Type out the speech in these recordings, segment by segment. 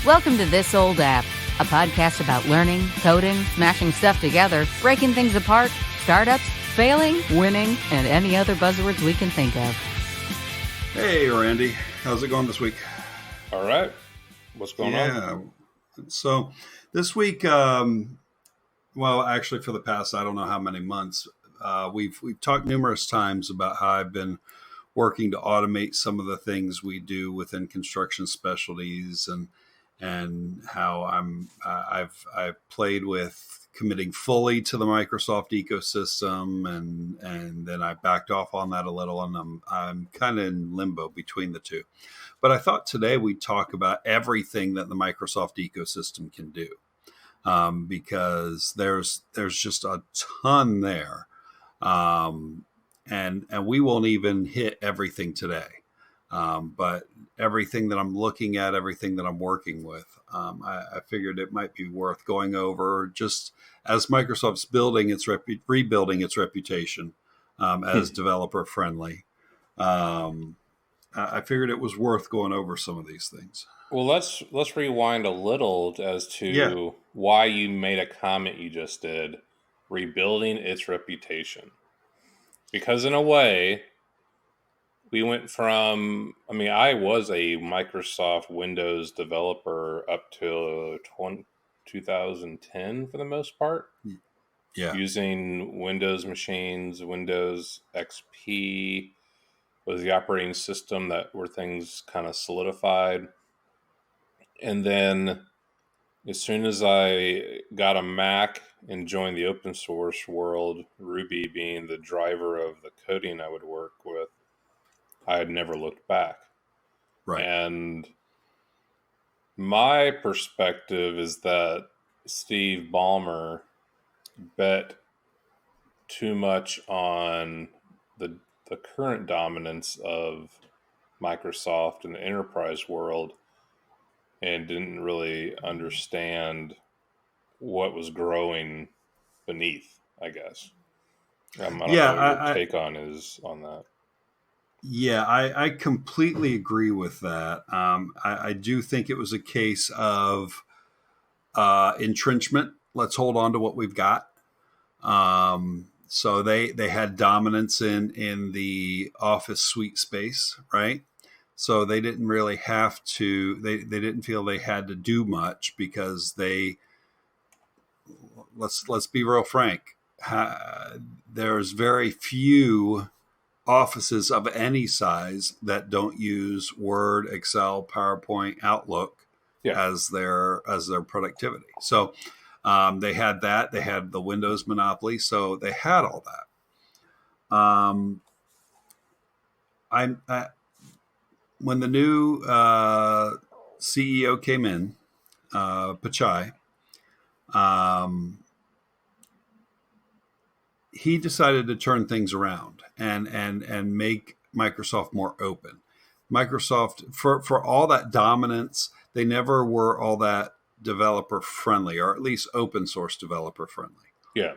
Welcome to This Old App, a podcast about learning, coding, smashing stuff together, breaking things apart, startups, failing, winning, and any other buzzwords we can think of. Hey, Randy. How's it going this week? All right. What's going on? So this week, actually for the past, I don't know how many months, we've talked numerous times about how I've been working to automate some of the things we do within construction specialties and how I've played with committing fully to the Microsoft ecosystem and then I backed off on that a little, and I'm kind of in limbo between the two. But I thought today we'd talk about everything that the Microsoft ecosystem can do, because there's just a ton there, and we won't even hit everything today. But everything that I'm looking at, everything that I'm working with, I figured it might be worth going over, just as Microsoft's rebuilding its reputation as developer friendly. I figured it was worth going over some of these things. Well, let's rewind a little as to why you made a comment you just did, rebuilding its reputation. Because in a way, we went from, I was a Microsoft Windows developer up to 2010 for the most part. Yeah. Using Windows machines, Windows XP was the operating system where things kind of solidified. And then as soon as I got a Mac and joined the open source world, Ruby being the driver of the coding I would work with, I had never looked back. Right. And my perspective is that Steve Ballmer bet too much on the current dominance of Microsoft in the enterprise world and didn't really understand what was growing beneath, I guess. I don't know what your take on that. Yeah, I completely agree with that. I do think it was a case of entrenchment. Let's hold on to what we've got. So they had dominance in the Office suite space, right? So they didn't really have to. They didn't feel they had to do much because let's be real frank. There's very few offices of any size that don't use Word, Excel, PowerPoint, Outlook as their productivity. So they had that. They had the Windows monopoly. So they had all that. When the new CEO came in, Pichai, he decided to turn things around and make Microsoft more open. Microsoft, for all that dominance, they never were all that developer friendly, or at least open source developer friendly. Yeah.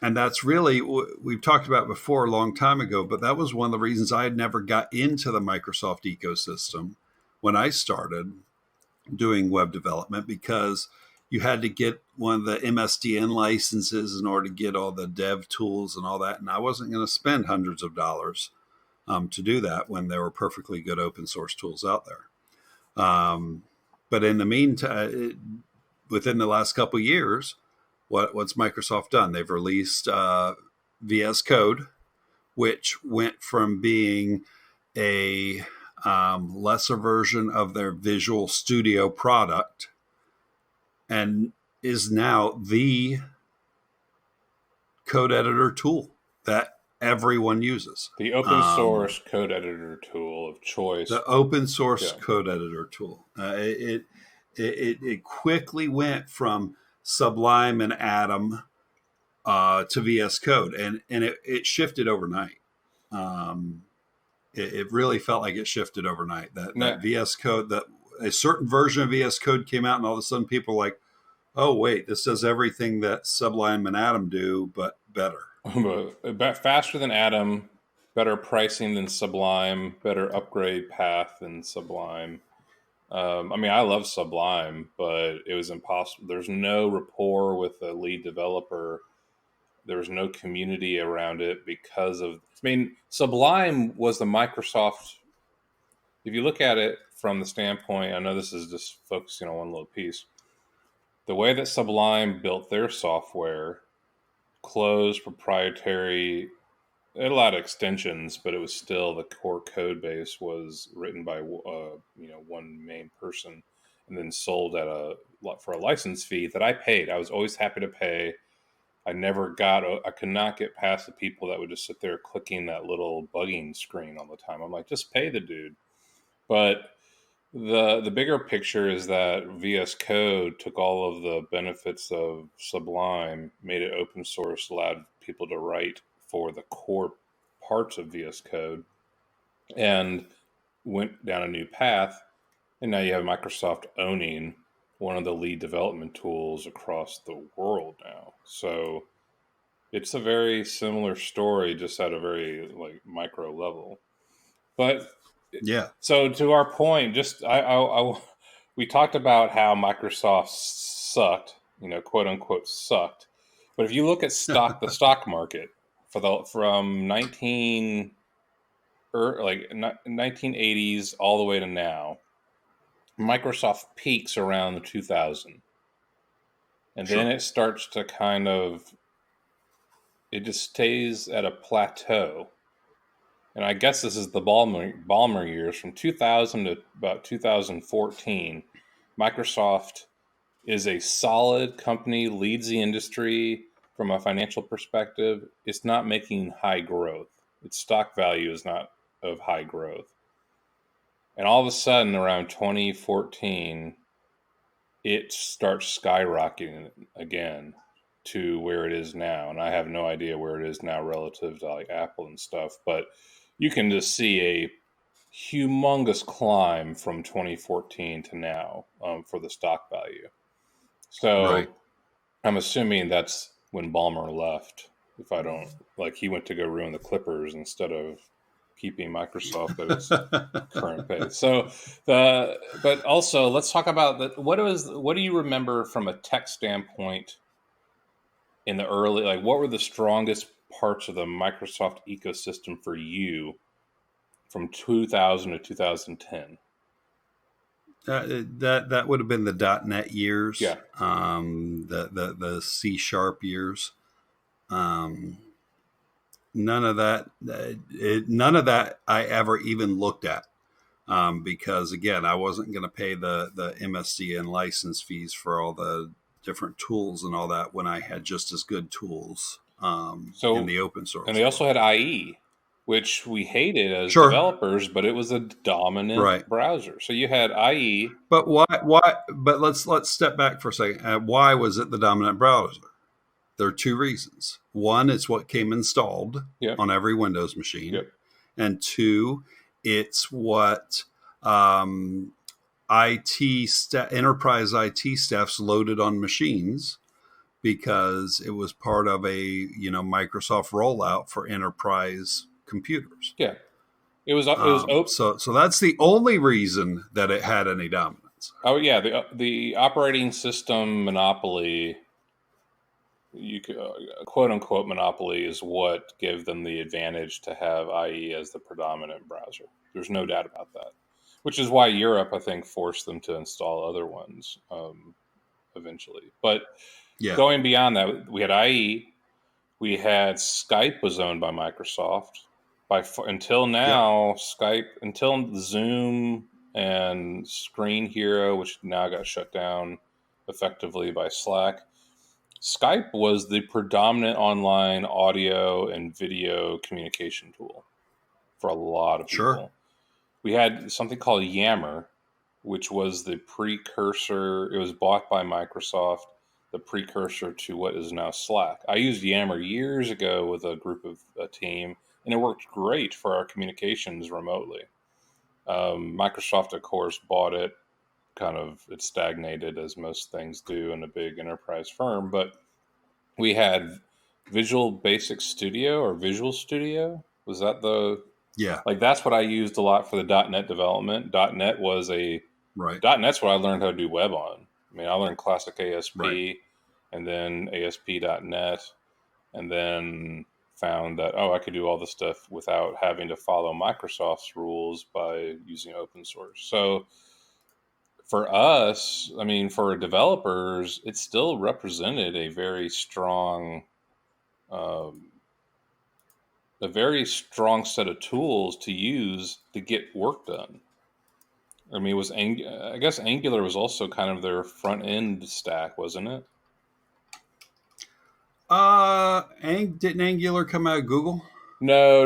And that's really, we've talked about before a long time ago, but that was one of the reasons I had never got into the Microsoft ecosystem when I started doing web development, because you had to get one of the MSDN licenses in order to get all the dev tools and all that. And I wasn't going to spend hundreds of dollars to do that when there were perfectly good open source tools out there. But in the meantime, within the last couple of years, what's Microsoft done? They've released VS Code, which went from being a lesser version of their Visual Studio product and is now the code editor tool that everyone uses. The open source code editor tool of choice. The open source code editor tool. It quickly went from Sublime and Atom to VS Code, and it shifted overnight. It really felt like it shifted overnight. That VS Code, that a certain version of VS Code came out, and all of a sudden people were like, oh wait, this does everything that Sublime and Atom do, but better. Faster than Atom, better pricing than Sublime, better upgrade path than Sublime. I mean, I love Sublime, but it was impossible. There's no rapport with the lead developer. There was no community around it because of, I mean, Sublime was the Microsoft. If you look at it from the standpoint, I know this is just focusing on one little piece. The way that Sublime built their software, closed, proprietary, it had a lot of extensions, but it was still the core code base was written by one main person, and then sold at for a license fee that I paid. I was always happy to pay. I could not get past the people that would just sit there clicking that little bugging screen all the time. I'm like, just pay the dude. But the bigger picture is that VS Code took all of the benefits of Sublime, made it open source, allowed people to write for the core parts of VS Code, and went down a new path. And now you have Microsoft owning one of the lead development tools across the world now. So it's a very similar story, just at a very micro level. But yeah. So to our point, we talked about how Microsoft sucked, quote unquote sucked. But if you look at the stock market from 1980s all the way to now, Microsoft peaks around the 2000, and then it starts to it just stays at a plateau. And I guess this is the Ballmer years from 2000 to about 2014. Microsoft is a solid company, leads the industry from a financial perspective. It's not making high growth. Its stock value is not of high growth. And all of a sudden, around 2014, it starts skyrocketing again to where it is now. And I have no idea where it is now relative to Apple and stuff, but you can just see a humongous climb from 2014 to now for the stock value. So I'm assuming that's when Ballmer left. If I don't, he went to go ruin the Clippers instead of keeping Microsoft at its current pace. So but also let's talk about what do you remember from a tech standpoint in the early, what were the strongest parts of the Microsoft ecosystem for you from 2000 to 2010? That would have been the .NET years. Yeah. The C# years. None of that I ever even looked at. Because again, I wasn't going to pay the MSDN license fees for all the different tools and all that when I had just as good tools in the open source. And they also had IE, which we hated as developers, but it was a dominant browser. So you had IE. But why? But let's step back for a second. Why was it the dominant browser? There are two reasons. One, it's what came installed on every Windows machine. Yep. And two, it's what enterprise IT staffs loaded on machines, because it was part of a Microsoft rollout for enterprise computers. Yeah, it was open. So that's the only reason that it had any dominance. Oh yeah, the operating system monopoly, quote unquote monopoly, is what gave them the advantage to have IE as the predominant browser. There's no doubt about that. Which is why Europe, I think, forced them to install other ones eventually. But going beyond that, we had IE, we had Skype was owned by Microsoft. Until now, Skype, until Zoom and Screen Hero, which now got shut down effectively by Slack, Skype was the predominant online audio and video communication tool for a lot of people. Sure. We had something called Yammer, which was the precursor. It was bought by Microsoft, the precursor to what is now Slack. I used Yammer years ago with a team, and it worked great for our communications remotely. Microsoft, of course, bought it. It stagnated, as most things do in a big enterprise firm. But we had Visual Basic Studio or Visual Studio. Was that the... Yeah. That's what I used a lot for the .NET development. .NET was a Right. .NET's what I learned how to do web on. I mean, I learned classic ASP Right. and then ASP.NET, and then found that, oh, I could do all this stuff without having to follow Microsoft's rules by using open source. So for us, I mean, for developers, it still represented um, a very strong set of tools to use to get work done. I mean, I guess Angular was also kind of their front end stack, wasn't it? Didn't Angular come out of Google? No.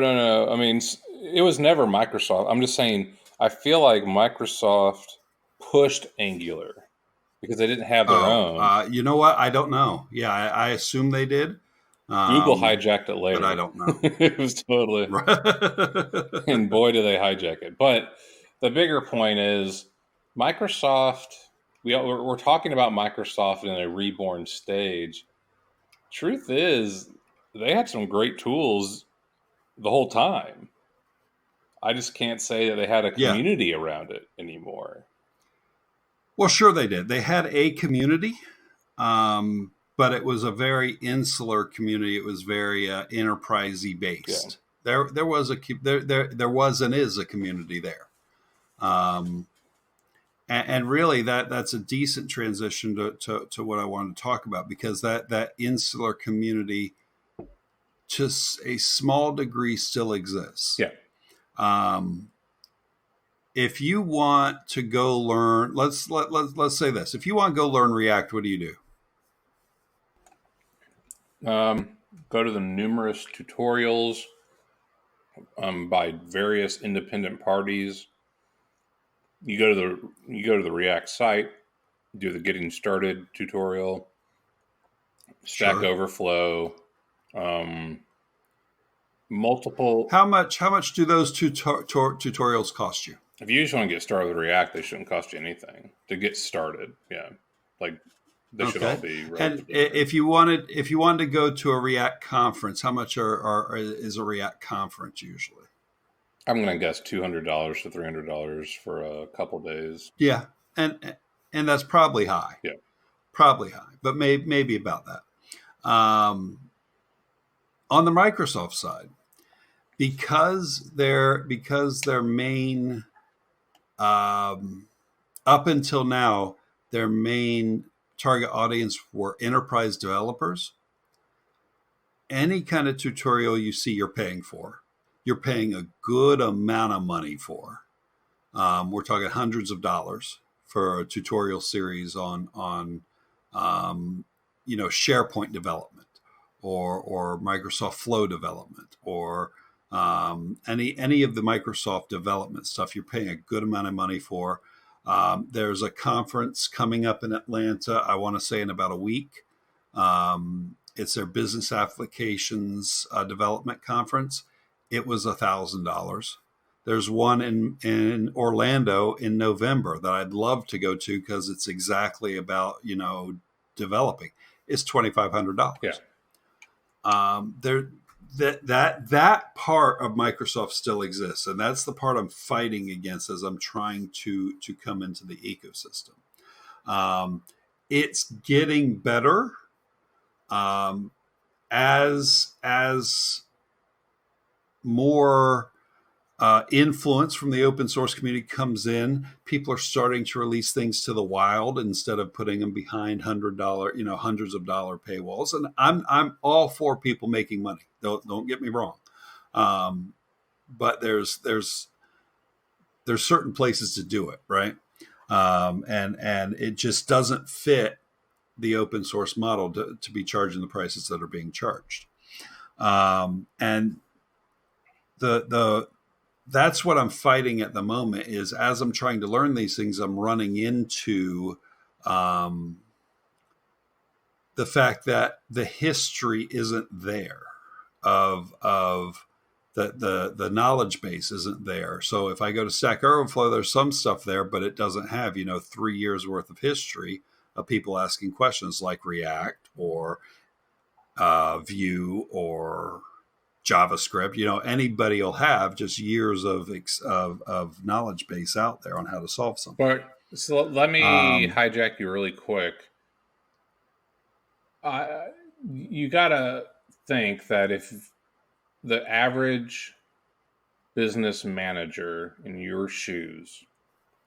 I mean, it was never Microsoft. I'm just saying, I feel like Microsoft pushed Angular because they didn't have their Oh, own. you know what? I don't know. Yeah, I assume they did. Google hijacked it But I later. don't know. It was totally, and boy, do they hijack it. But the bigger point is Microsoft, we're talking about Microsoft in a reborn stage. Truth is, they had some great tools the whole time. I just can't say that they had a Yeah. community around it anymore. Well, sure they did. They had a community, but it was a very insular community. It was very enterprisey based. Yeah. There was and is a community there, and really that's a decent transition to what I wanted to talk about, because that insular community, to a small degree, still exists. Yeah. If you want to go learn, let's say this: if you want to go learn React, what do you do? Go to the numerous tutorials by various independent parties. You go to the React site, do the getting started tutorial, Stack Sure. Overflow, multiple. How much do those tutorials cost you? If you just want to get started with React, they shouldn't cost you anything to get started. Yeah, like they should all be relatively And if you wanted to go to a React conference, how much is a React conference usually? I'm going to guess $200 to $300 for a couple days. Yeah, and that's probably high. Yeah, probably high, but maybe about that. On the Microsoft side, because their main up until now, their main target audience were enterprise developers. Any kind of tutorial you see, you're paying for. You're paying a good amount of money for. We're talking hundreds of dollars for a tutorial series on SharePoint development or Microsoft Flow development or any of the Microsoft development stuff. You're paying a good amount of money for. There's a conference coming up in Atlanta, I want to say in about a week. It's their business applications development conference. It was $1,000. There's one in Orlando in November that I'd love to go to because it's exactly about developing. It's $2,500. yeah. That part of Microsoft still exists, and that's the part I'm fighting against as I'm trying to come into the ecosystem. It's getting better as more influence from the open source community comes in. People are starting to release things to the wild instead of putting them behind hundreds of dollar paywalls. And I'm all for people making money. Don't get me wrong, but there's certain places to do it, right? And it just doesn't fit the open source model to be charging the prices that are being charged. And that's what I'm fighting at the moment, is as I'm trying to learn these things, I'm running into the fact that the history isn't there of the knowledge base isn't there. So if I go to Stack Overflow, there's some stuff there, but it doesn't have 3 years worth of history of people asking questions like React or Vue or JavaScript. Anybody will have just years of knowledge base out there on how to solve something. But So let me Um, hijack you really quick. You gotta think that if the average business manager in your shoes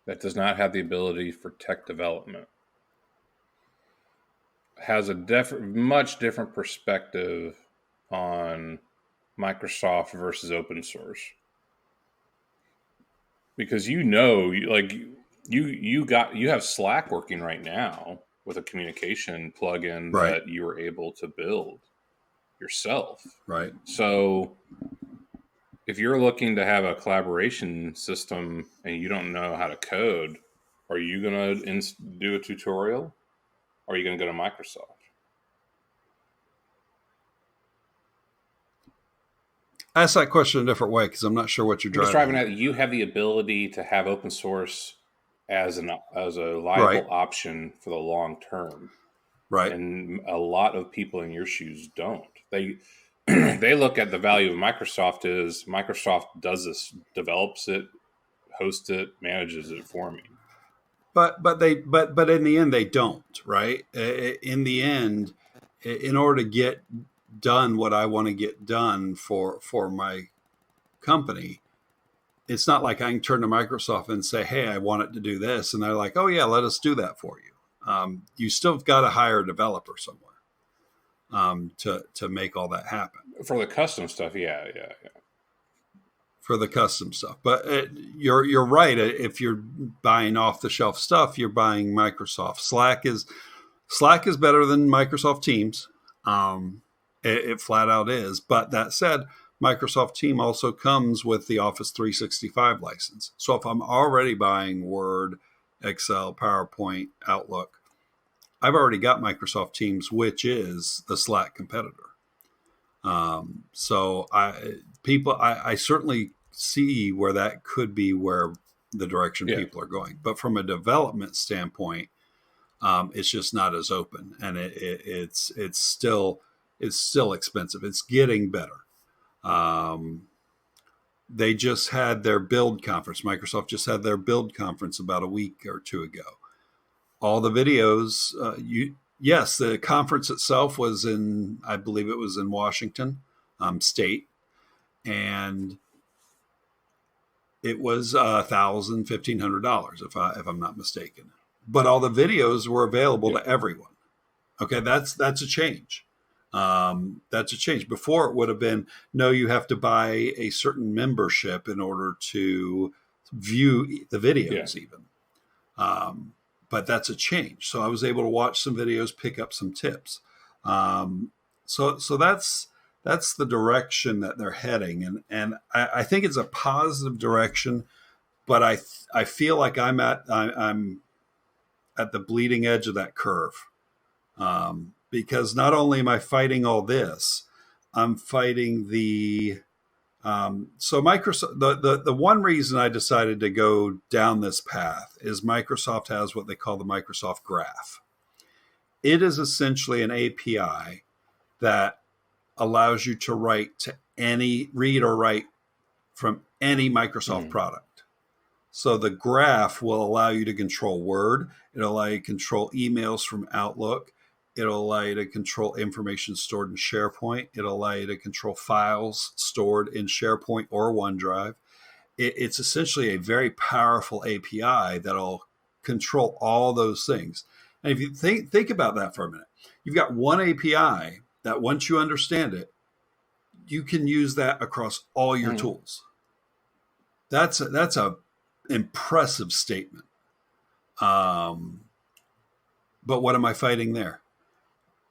that does not have the ability for tech development has a much different perspective on Microsoft versus open source, because you have Slack working right now with a communication plugin right, that you were able to build yourself. right. So if you're looking to have a collaboration system and you don't know how to code, are you going to do a tutorial, or are you going to go to Microsoft? Ask that question a different way because I'm not sure what you're I'm just driving driving at at. you have the ability to have open source as a Right, viable option for the long term, right. and a lot of people in your shoes don't. They look at the value of Microsoft is Microsoft does this, develops it, hosts it, manages it for me. But in the end they don't, right? In the end, in order to get done what I want to get done for my company, it's not like I can turn to Microsoft and say, "Hey, I want it to do this," and they're like, "Oh yeah, let us do that for you." You still got to hire a developer somewhere to make all that happen For the custom stuff, yeah, yeah, yeah. for the custom stuff. But you're right. If you're buying off the shelf stuff, you're buying Microsoft. Slack is better than Microsoft Teams. It flat out is. But that said, Microsoft Team also comes with the Office 365 license. So if I'm already buying Word, Excel, PowerPoint, Outlook, I've already got Microsoft Teams, which is the Slack competitor. So I certainly see where that could be where the direction Yeah. people are going. But from a development standpoint, it's just not as open, and it's still expensive. It's getting better. Um, they just had their build conference. Microsoft just had their build conference about a week or two ago. All the videos, yes, the conference itself was in, I believe it was in Washington State, and it was $1,000, $1,500 if I'm not mistaken. But all the videos were available Yeah. to everyone. Okay, that's a change. That's a change. Before it would have been no, you have to buy a certain membership in order to view the Yeah. videos, even. Um, but that's a change. So I was able to watch some videos, pick up some tips. Um, so that's the direction that they're heading, and I think it's a positive direction. But I feel like I'm at the bleeding edge of that curve. Because not only am I fighting all this, I'm fighting so Microsoft. The one reason I decided to go down this path is Microsoft has what they call the Microsoft Graph. It is essentially an API that allows you to read or write from any Microsoft Mm-hmm. product. So the graph will allow you to control Word. It'll allow you to control emails from Outlook. It'll allow you to control information stored in SharePoint. It'll allow you to control files stored in SharePoint or OneDrive. It's essentially a very powerful API that'll control all those things. And if you think about that for a minute, you've got one API that once you understand it, you can use that across all your Mm-hmm. tools. That's a impressive statement. Um, but what am I fighting there?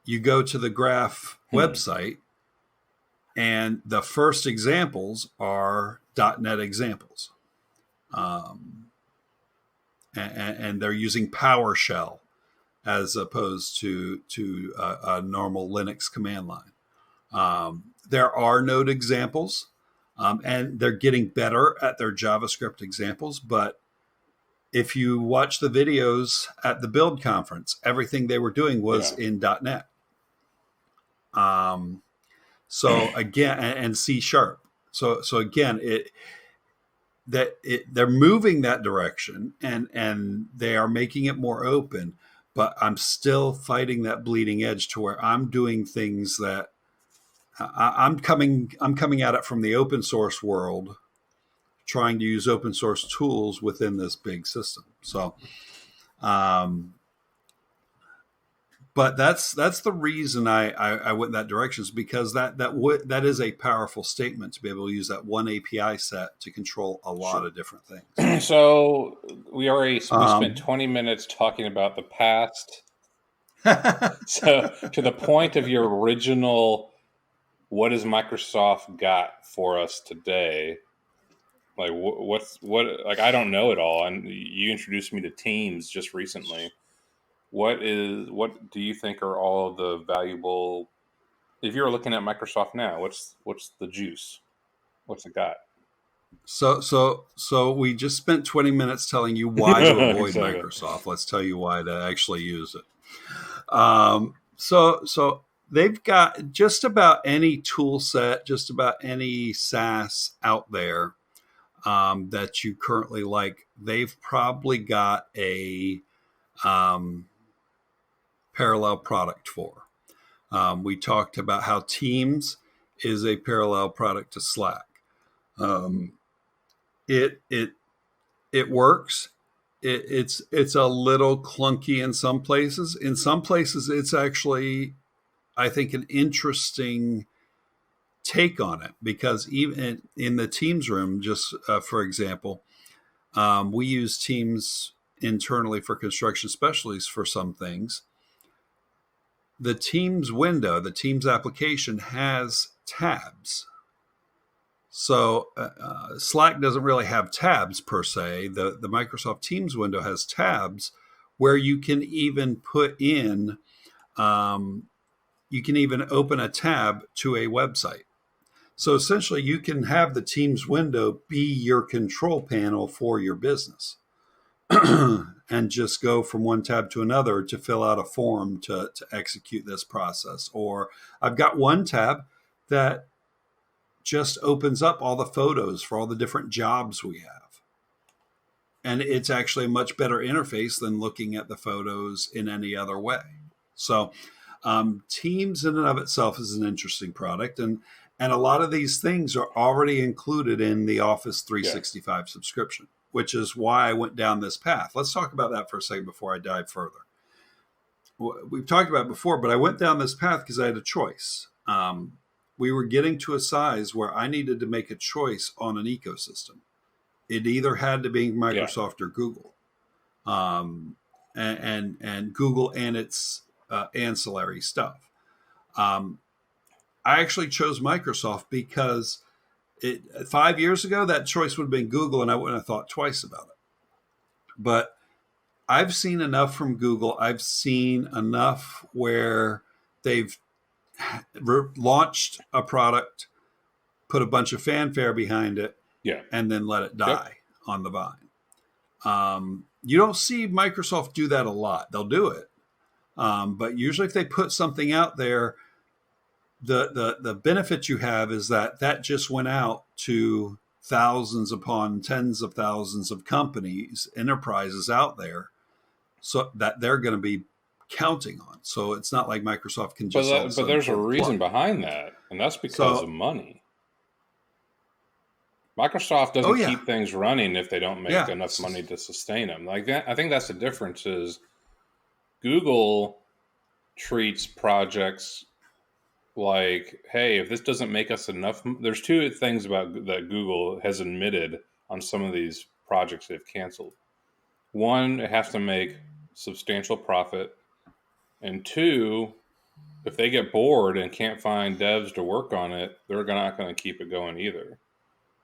You go to the Graph website, and the first examples are .NET examples, um, and they're using PowerShell as opposed to a normal Linux command line. There are Node examples, and they're getting better at their JavaScript examples, but if you watch the videos at the build conference, everything they were doing was Yeah. in .NET. So again, and C#. So again, they're moving that direction, and they are making it more open. But I'm still fighting that bleeding edge to where I'm doing things that I'm coming at it from the open source world, trying to use open source tools within this big system. So, but that's the reason I went in that direction, is because that is a powerful statement to be able to use that one API set to control a lot of different things. So we spent 20 minutes talking about the past. So to the point of your original, what has Microsoft got for us today? Like like, I don't know it all. And you introduced me to Teams just recently. What do you think are all of the valuable, if you're looking at Microsoft now, what's the juice? What's it got? So we just spent 20 minutes telling you why to avoid Exactly. Microsoft. Let's tell you why to actually use it. So they've got just about any tool set, just about any SaaS out there that you currently like. They've probably got a parallel product for. We talked about how Teams is a parallel product to Slack. It works. It's a little clunky in some places. In some places, it's actually, I think, an interesting take on it, because even in the Teams room, just for example, we use Teams internally for construction specialties for some things. The Teams window, the Teams application has tabs. So Slack doesn't really have tabs per se. The Microsoft Teams window has tabs where you can even put in, you can even open a tab to a website. So essentially, you can have the Teams window be your control panel for your business and just go from one tab to another to fill out a form to execute this process. Or I've got one tab that just opens up all the photos for all the different jobs we have. And it's actually a much better interface than looking at the photos in any other way. So Teams in and of itself is an interesting product. And a lot of these things are already included in the Office 365 subscription, which is why I went down this path. Let's talk about that for a second before I dive further. We've talked about it before, but I went down this path because I had a choice. We were getting to a size where I needed to make a choice on an ecosystem. It either had to be Microsoft or Google, and Google and its ancillary stuff. I actually chose Microsoft because 5 years ago, that choice would have been Google, and I wouldn't have thought twice about it. But I've seen enough from Google. I've seen enough where they've launched a product, put a bunch of fanfare behind it, and then let it die on the vine. You don't see Microsoft do that a lot. They'll do it. But usually if they put something out there, the benefit you have is that just went out to thousands upon tens of thousands of companies, enterprises out there, so that they're going to be counting on. So it's not like Microsoft can just. But there's a reason behind that, and that's because of money. Microsoft doesn't keep things running if they don't make enough money to sustain them. Like that, I think that's the difference. Is Google treats projects like, hey, if this doesn't make us enough, there's two things about that Google has admitted on some of these projects they've canceled. One, it has to make substantial profit. And two, if they get bored and can't find devs to work on it, they're not going to keep it going either.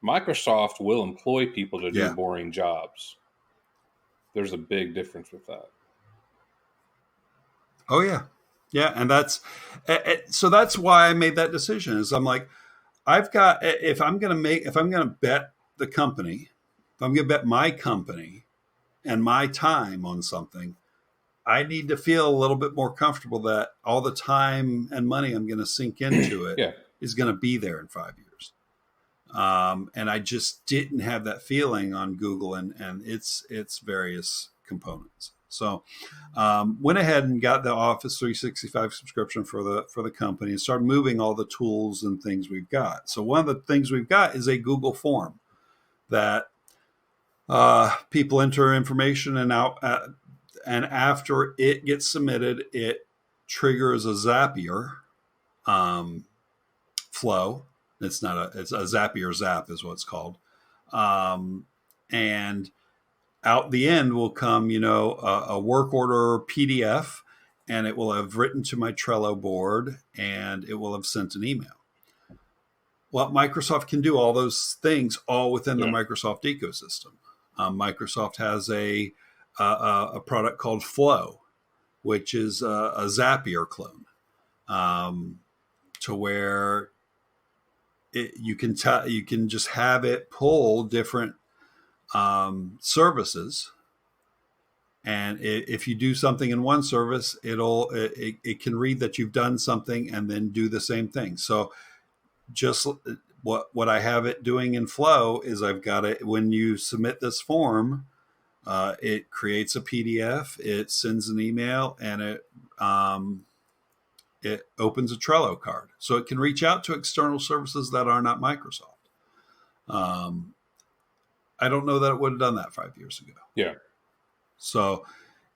Microsoft will employ people to do boring jobs. There's a big difference with that. Oh, yeah. Yeah, and so that's why I made that decision. Is I'm like, if I'm going to bet the company, if I'm going to bet my company and my time on something, I need to feel a little bit more comfortable that all the time and money I'm going to sink into it is going to be there in 5 years. And I just didn't have that feeling on Google and its various components. So went ahead and got the Office 365 subscription for the company and started moving all the tools and things we've got. So one of the things we've got is a Google form that people enter information and and after it gets submitted, it triggers a Zapier flow. It's a Zapier Zap is what it's called. And out the end will come, a work order PDF, and it will have written to my Trello board, and it will have sent an email. Well, Microsoft can do all those things all within the Microsoft ecosystem. Microsoft has a product called Flow, which is a Zapier clone, to where you can just have it pull different services, and if you do something in one service, it can read that you've done something and then do the same thing. So just what I have it doing in Flow is I've got it when you submit this form, it creates a PDF, it sends an email, and it opens a Trello card, so it can reach out to external services that are not Microsoft. I don't know that it would have done that 5 years ago. Yeah. So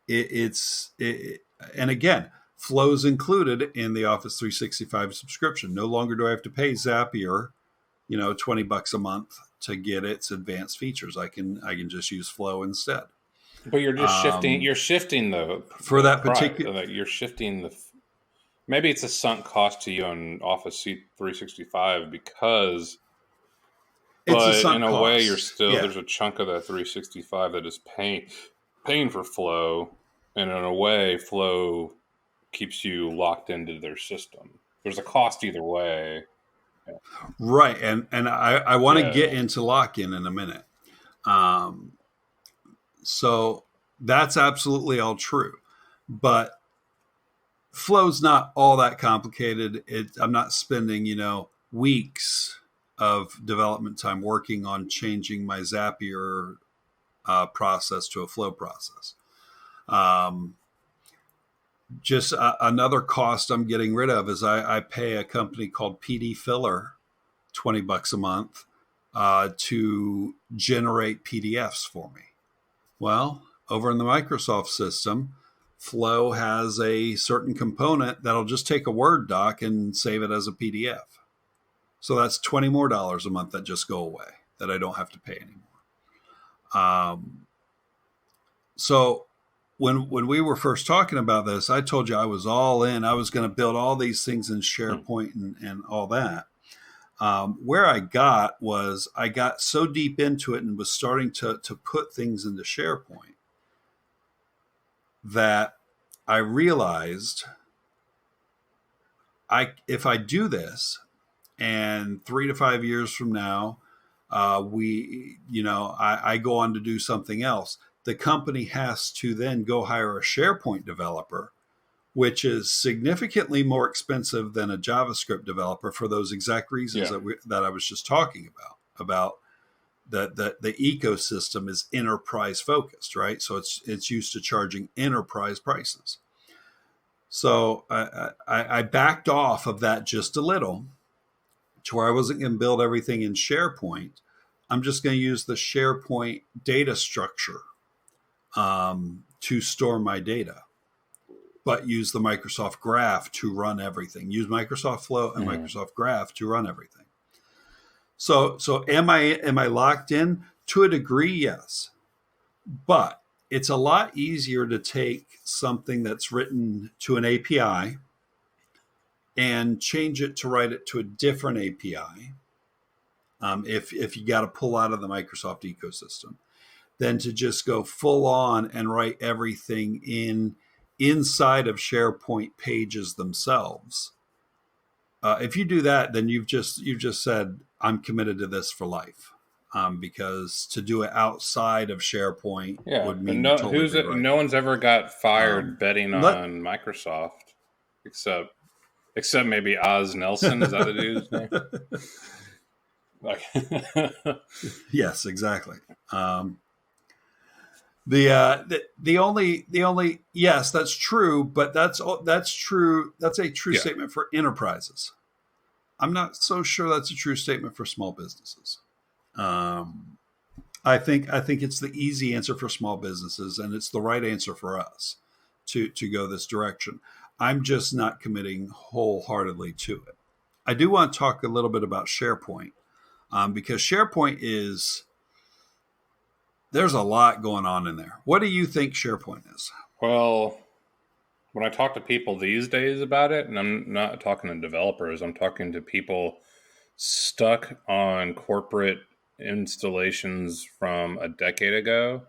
and again, Flow's included in the Office 365 subscription. No longer do I have to pay Zapier, $20 a month to get its advanced features. I can just use Flow instead. But you're just shifting. You're shifting for that particular. You're shifting maybe it's a sunk cost to you on Office 365 because. But in a way, you're still there's a chunk of that 365 that is paying for Flow, and in a way, Flow keeps you locked into their system. There's a cost either way. Yeah. Right, and I want to get into lock-in in a minute. So that's absolutely all true, but Flow's not all that complicated. I'm not spending weeks of development time working on changing my Zapier process to a Flow process. Just another cost I'm getting rid of is I pay a company called PD Filler $20 a month to generate PDFs for me. Well, over in the Microsoft system, Flow has a certain component that'll just take a Word doc and save it as a PDF. So that's $20 more a month that just go away, that I don't have to pay anymore. So when we were first talking about this, I told you I was all in. I was going to build all these things in SharePoint and all that. Where I got so deep into it and was starting to put things into SharePoint that I realized if I do this, and 3 to 5 years from now, I go on to do something else, the company has to then go hire a SharePoint developer, which is significantly more expensive than a JavaScript developer for those exact reasons that I was just talking about that the ecosystem is enterprise focused, right? So it's used to charging enterprise prices. So I backed off of that just a little, to where I wasn't going to build everything in SharePoint. I'm just going to use the SharePoint data structure to store my data, but use the Microsoft Graph to run everything. Use Microsoft Flow and Microsoft Graph to run everything. So am I locked in? To a degree, yes. But it's a lot easier to take something that's written to an API and change it to write it to a different API, if you got to pull out of the Microsoft ecosystem, than to just go full on and write everything inside of SharePoint pages themselves. If you do that, then you've just said, I'm committed to this for life. Because to do it outside of SharePoint would mean no one's ever got fired betting on Microsoft, except maybe Oz Nelson. Is that the dude's name? Like, Yes, exactly. The only yes, that's true, but that's true. That's a true yeah, statement for enterprises. I'm not so sure that's a true statement for small businesses. Um, I think it's the easy answer for small businesses, and it's the right answer for us to go this direction. I'm just not committing wholeheartedly to it. I do want to talk a little bit about SharePoint, because SharePoint is there's a lot going on in there. What do you think SharePoint is? well, when I talk to people these days about it, and I'm not talking to developers, I'm talking to people stuck on corporate installations from a decade ago.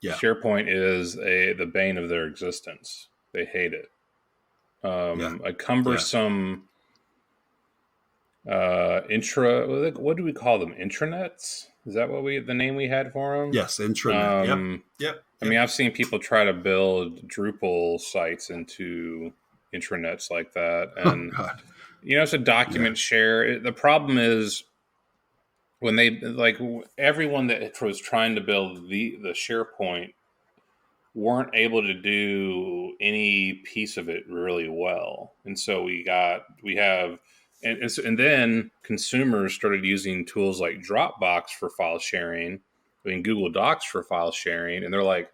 Yeah, SharePoint is the bane of their existence. They hate it. yeah, A yeah. cumbersome what do we call them? Intranets? Is that what the name we had for them? Yes, intranet. Yep, yep, I mean, yep. I've seen people try to build Drupal sites into intranets like that, Oh and God. it's a Yeah, document share. The problem is when they everyone that was trying to build the SharePoint weren't able to do any piece of it really well, and so we have and then consumers started using tools like Dropbox for file sharing, I mean Google Docs for file sharing, and they're like,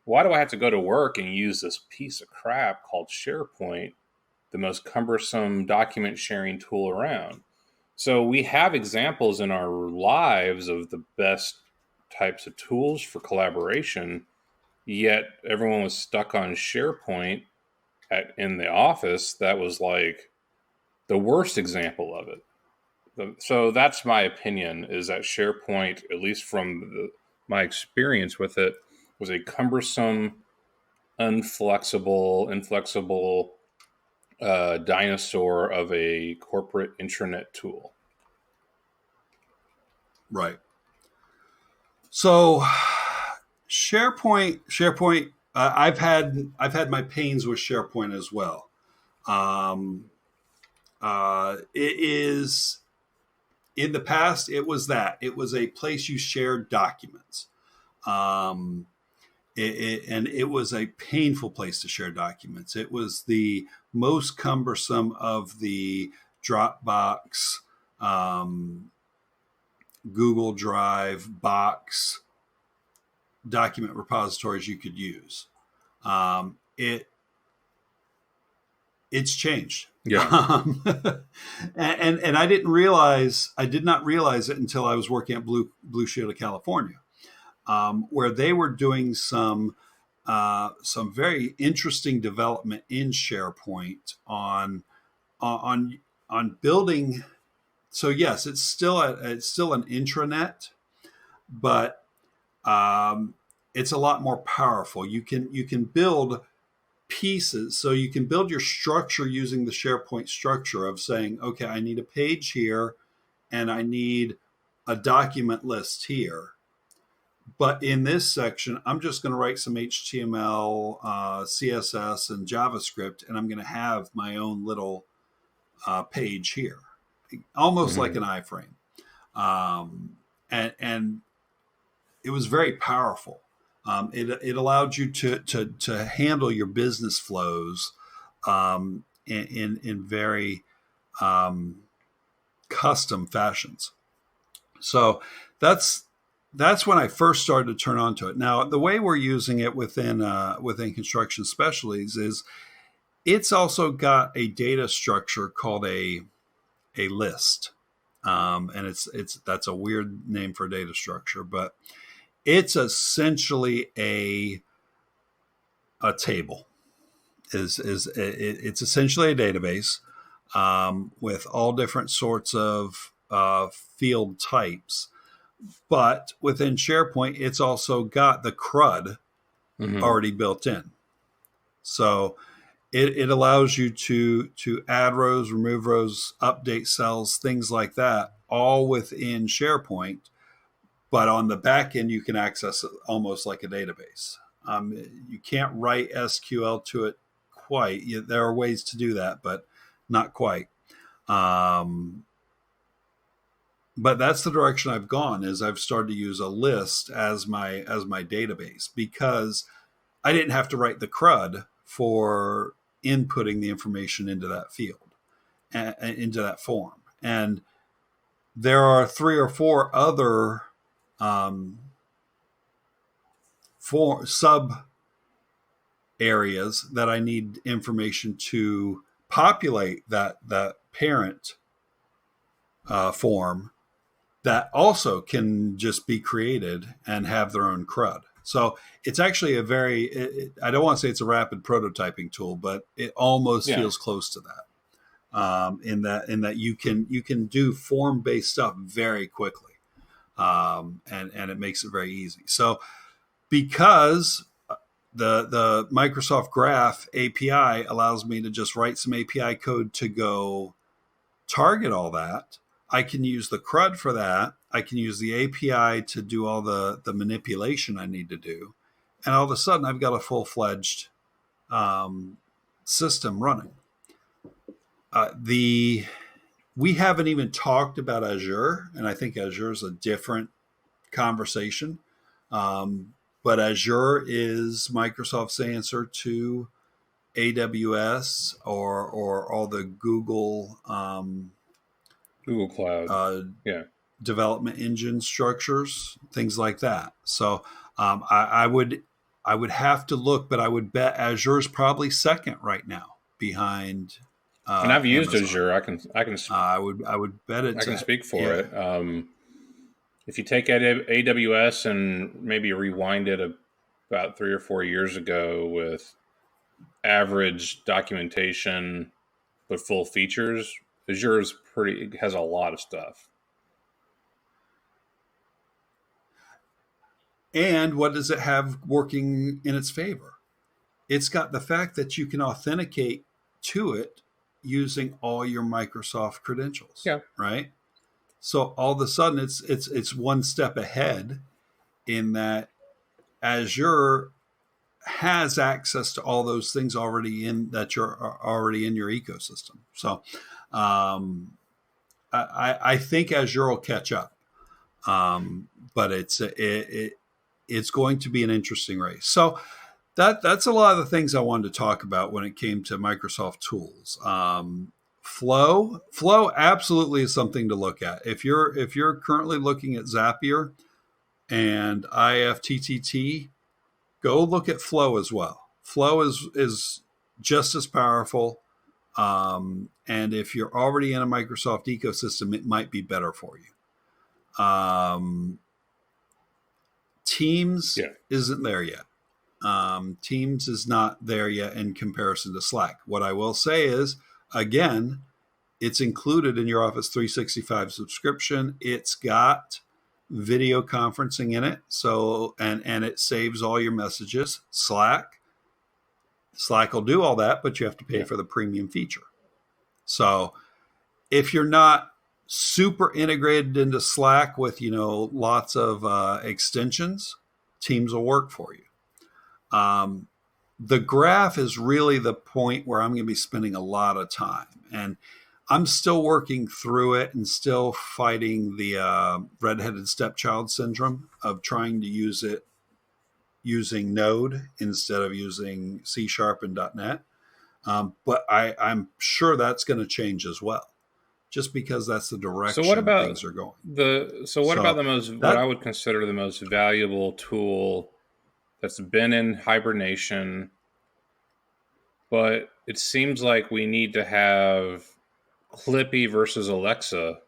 why do I have to go to work and use this piece of crap called SharePoint, the most cumbersome document sharing tool around? So we have examples in our lives of the best types of tools for collaboration, yet everyone was stuck on SharePoint in the office. That was like the worst example of it. So that's my opinion, is that SharePoint, at least from my experience with it, was a cumbersome, inflexible dinosaur of a corporate intranet tool. right. So SharePoint. I've had my pains with SharePoint as well. Um, it is in the past. It was a place you shared documents. Um, and it was a painful place to share documents. It was the most cumbersome of the Dropbox, um, Google Drive, Box document repositories you could use. It's changed. Yeah. And I did not realize it until I was working at Blue Shield of California, where they were doing some very interesting development in SharePoint on building. So yes, it's still an intranet, but it's a lot more powerful. You can build pieces, so you can build your structure using the SharePoint structure of saying, okay, I need a page here, and I need a document list here. But in this section, I'm just going to write some HTML, CSS, and JavaScript, and I'm going to have my own little page here, almost like Mm-hmm. an iframe. And it was very powerful. It allowed you to handle your business flows in very custom fashions. So that's that's when I first started to turn on to it. Now, the way we're using it within construction specialties is it's also got a data structure called a list, and it's that's a weird name for a data structure, but it's essentially a table. It's essentially a database with all different sorts of field types. But within SharePoint, it's also got the CRUD Mm-hmm. already built in. So it allows you to add rows, remove rows, update cells, things like that, all within SharePoint. But on the back end, you can access it almost like a database. You can't write SQL to it quite. There are ways to do that, but not quite. Um, but that's the direction I've gone. Is I've started to use a list as my database, because I didn't have to write the CRUD for inputting the information into that field, into that form. And there are 3 or 4 other sub areas that I need information to populate that parent form, that also can just be created and have their own CRUD. So it's actually a very, I don't want to say it's a rapid prototyping tool, but it almost feels close to that. In that you can do form-based stuff very quickly, and it makes it very easy. So because the Microsoft Graph API allows me to just write some API code to go target all that, I can use the CRUD for that. I can use the API to do all the manipulation I need to do. And all of a sudden, I've got a full-fledged system running. We haven't even talked about Azure, and I think Azure is a different conversation. But Azure is Microsoft's answer to AWS or all the Google Cloud, development engine structures, things like that. So I would have to look, but I would bet Azure is probably second right now behind. And I've used Amazon. Azure. I would bet it. I can speak for it. If you take AWS and maybe rewind it about 3 or 4 years ago with average documentation but full features, Azure has a lot of stuff. And what does it have working in its favor? It's got the fact that you can authenticate to it using all your Microsoft credentials. Yeah. Right. So all of a sudden it's one step ahead, in that Azure has access to all those things already in your ecosystem. So I think Azure will catch up, but it's going to be an interesting race. So that's a lot of the things I wanted to talk about when it came to Microsoft tools. Flow absolutely is something to look at. If you're currently looking at Zapier and IFTTT, go look at Flow as well. Flow is just as powerful. And if you're already in a Microsoft ecosystem, it might be better for you. Teams isn't there yet. Teams is not there yet in comparison to Slack. What I will say is, again, it's included in your Office 365 subscription. It's got video conferencing in it. So, and it saves all your messages. Slack will do all that, but you have to pay for the premium feature. So if you're not super integrated into Slack with, lots of extensions, Teams will work for you. The graph is really the point where I'm going to be spending a lot of time, and I'm still working through it and still fighting the redheaded stepchild syndrome of trying to use it using Node instead of using C# and .NET. But I'm sure that's going to change as well, just because that's the direction things are going. What I would consider the most valuable tool that's been in hibernation, but it seems like we need to have Clippy versus Alexa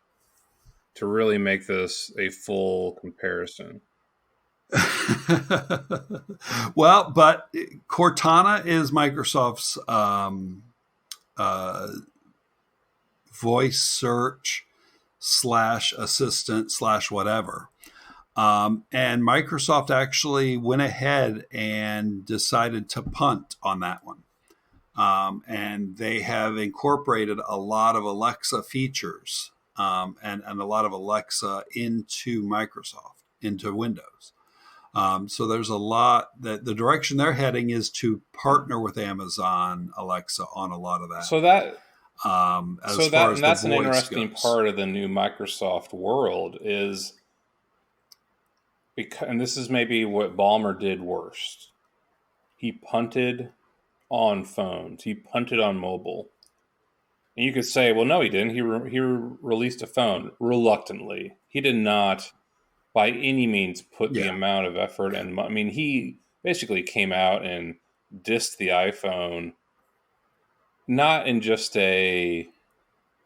to really make this a full comparison. Well, but Cortana is Microsoft's voice search / assistant / whatever. And Microsoft actually went ahead and decided to punt on that one. And they have incorporated a lot of Alexa features and a lot of Alexa into Microsoft, into Windows. So there's a lot that the direction they're heading is to partner with Amazon Alexa on a lot of that. So that As far as the that's an voice interesting goes. part of the new Microsoft world is because, and this is maybe what Ballmer did worst. He punted on phones. He punted on mobile. And you could say, well, no, he didn't. He released a phone reluctantly. He did not, by any means, put the Yeah. amount of effort and I mean, he basically came out and dissed the iPhone, not in just a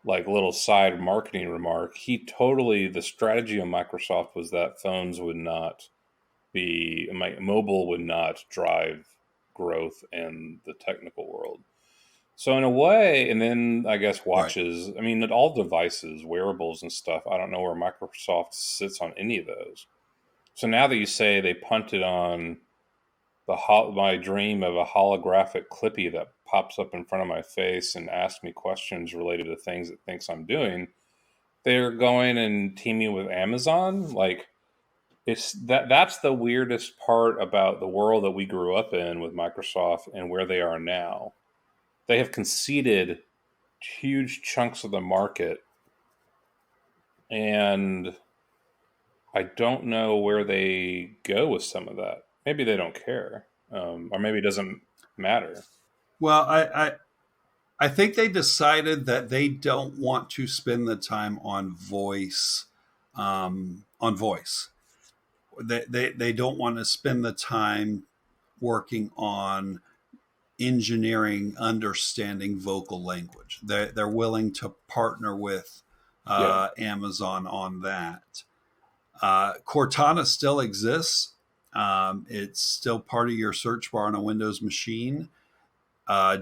like little side marketing remark. He totally, the strategy of Microsoft was that phones would not be, mobile would not drive growth in the technical world. So in a way, and then I guess Right. watches, I mean, all devices, wearables and stuff, I don't know where Microsoft sits on any of those. So now that you say they punted on my dream of a holographic Clippy that pops up in front of my face and asks me questions related to things it thinks I'm doing, they're going and teaming with Amazon. Like that's the weirdest part about the world that we grew up in with Microsoft and where they are now. They have conceded huge chunks of the market, and I don't know where they go with some of that. Maybe they don't care, or maybe it doesn't matter. Well, I think they decided that they don't want to spend the time on voice. On voice, they don't want to spend the time working on engineering, understanding vocal language. They're willing to partner with Yeah, Amazon on that. Cortana still exists. It's still part of your search bar on a Windows machine.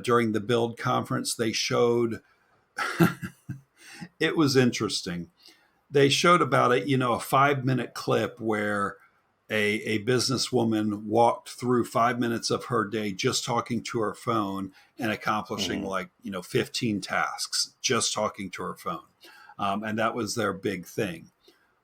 During the build conference, they showed it was interesting. They showed about it, a 5-minute clip where a businesswoman walked through 5 minutes of her day just talking to her phone and accomplishing mm-hmm. 15 tasks just talking to her phone. And that was their big thing.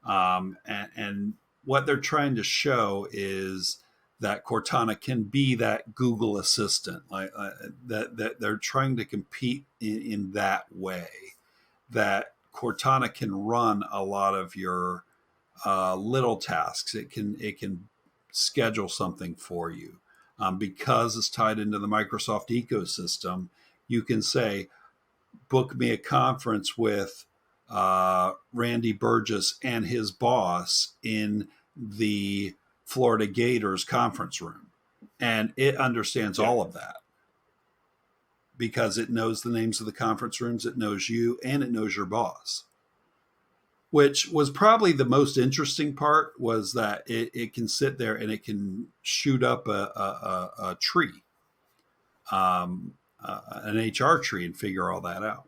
And what they're trying to show is that Cortana can be that Google assistant, that they're trying to compete in that way, that Cortana can run a lot of your little tasks. It can schedule something for you because it's tied into the Microsoft ecosystem. You can say, book me a conference with Randy Burgess and his boss in the Florida Gators conference room. And it understands all of that because it knows the names of the conference rooms, it knows you, and it knows your boss. Which was probably the most interesting part, was that it can sit there and it can shoot up a tree, an HR tree, and figure all that out.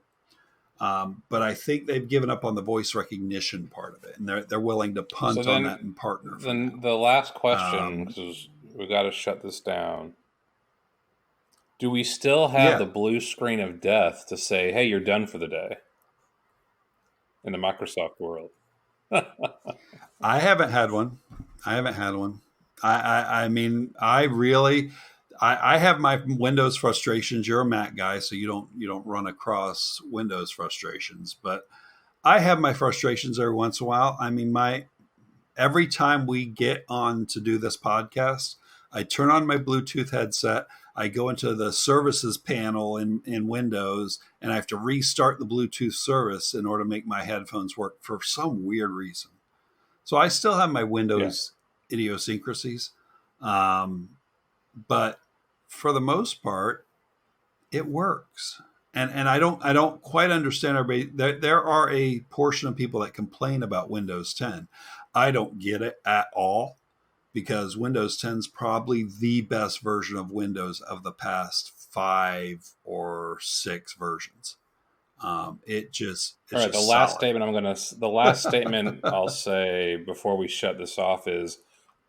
But I think they've given up on the voice recognition part of it, and they're willing to punt on that and partner. Then the last question, because we've got to shut this down. Do we still have the blue screen of death to say, "Hey, you're done for the day"? In the Microsoft world, I haven't had one. I mean, I have my Windows frustrations. You're a Mac guy, so you don't run across Windows frustrations, but I have my frustrations every once in a while. I mean, every time we get on to do this podcast, I turn on my Bluetooth headset. I go into the services panel in Windows, and I have to restart the Bluetooth service in order to make my headphones work for some weird reason. So I still have my Windows idiosyncrasies. But for the most part, it works. And I don't quite understand everybody. There are a portion of people that complain about Windows 10. I don't get it at all, because Windows 10 is probably the best version of Windows of the past 5 or 6 versions. It's all right. just The last statement I'll say before we shut this off is,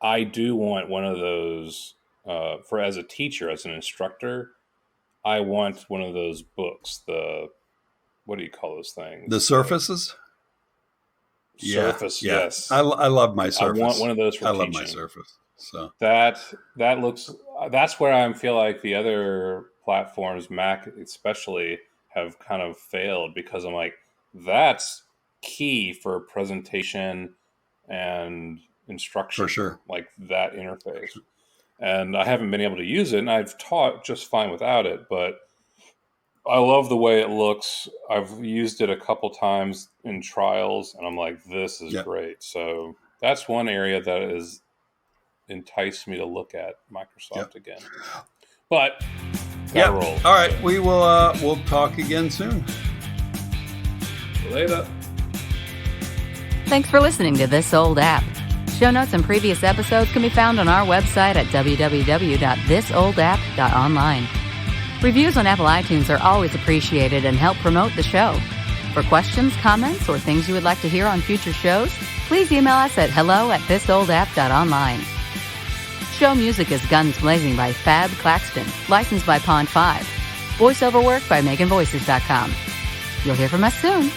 I do want one of those for as a teacher, as an instructor. I want one of those books. What do you call those things? The Surfaces. Surface, yeah. yes. I love my Surface. I want one of those for teaching. I love my Surface. So that looks. That's where I feel like the other platforms, Mac especially, have kind of failed because I'm like, that's key for presentation and instruction. For sure. Like that interface. And I haven't been able to use it, and I've taught just fine without it, but I love the way it looks. I've used it a couple times in trials, and I'm like, this is great. So that's one area that has enticed me to look at Microsoft again. But gotta roll. All right, we will. We'll talk again soon. Later. Thanks for listening to This Old App. Show notes and previous episodes can be found on our website at www.thisoldapp.online. Reviews on Apple iTunes are always appreciated and help promote the show. For questions, comments, or things you would like to hear on future shows, please email us at hello@thisoldapp.online. Show music is Guns Blazing by Fab Claxton, licensed by Pond 5. Voiceover work by MeganVoices.com. You'll hear from us soon.